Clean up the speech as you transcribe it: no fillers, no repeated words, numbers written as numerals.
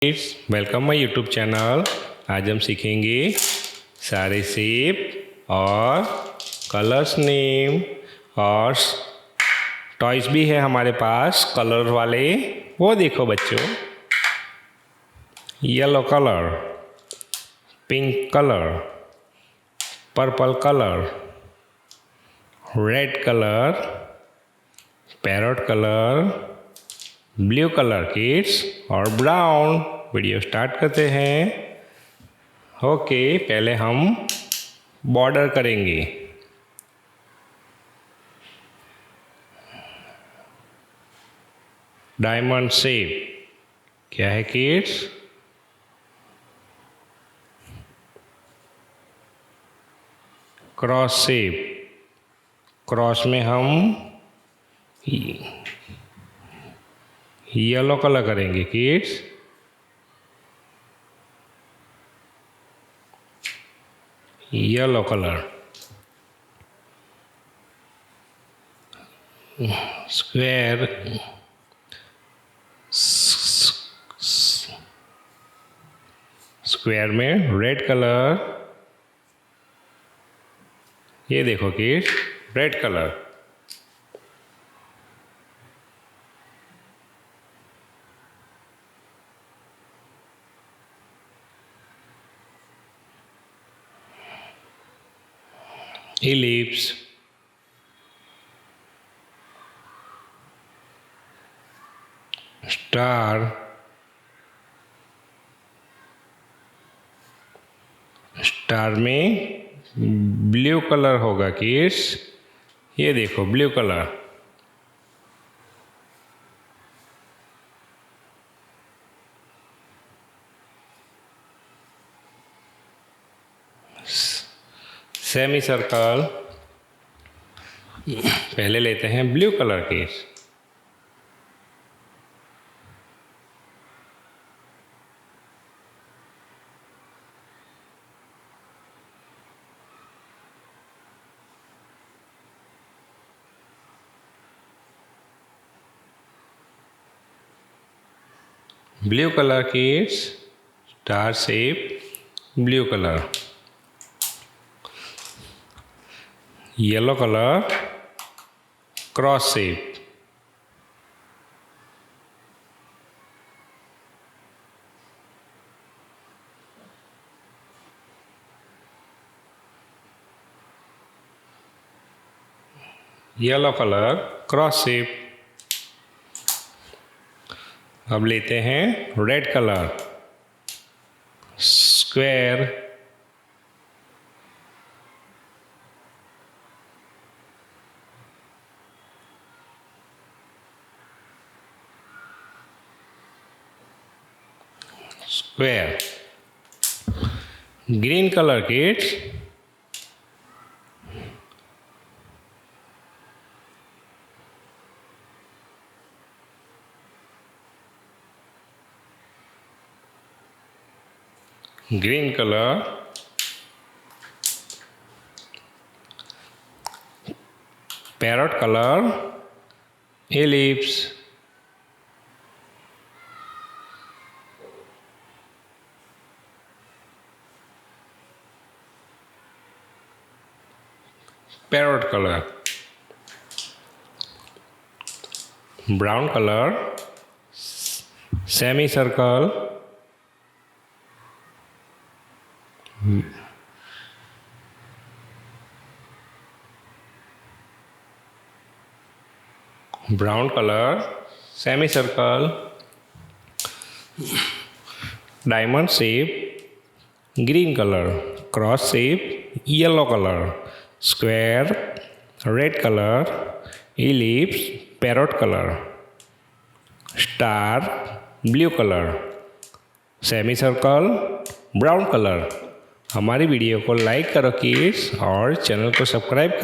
Kids welcome my YouTube channel. आज हम सीखेंगे सारे शेप और कलर्स नेम और टॉयज भी है हमारे पास कलर वाले। वो देखो बच्चों, yellow colour, pink colour, purple colour, red colour, parrot colour, blue colour kids और ब्राउन। वीडियो स्टार्ट करते हैं। ओके, पहले हम बॉर्डर करेंगे। डायमंड शेप क्या है किड्स? क्रॉस शेप, क्रॉस में हम येलो कलर करेंगे kids. Yellow colour. Square, square में रेड कलर। ये देखो kids, red colour. Ellipse, star, star में ब्लू कलर होगा किड्स। ये देखो ब्लू कलर। सेमी सर्कल, पहले लेते हैं ब्लू कलर के। ब्लू कलर की star shape, blue colour. Yellow colour, cross shape. Yellow colour, cross shape. अब लेते हैं red colour, square. Square. Green colour kids, green colour. Parrot colour, ellipse. Parrot colour. Brown colour, semi circle. Brown colour, semi circle. Diamond shape, green colour. Cross shape, yellow colour. Square, red colour. Ellipse, parrot colour. Star, blue colour. Semi circle, brown colour. हमारी video को like करो kids और channel को subscribe करो।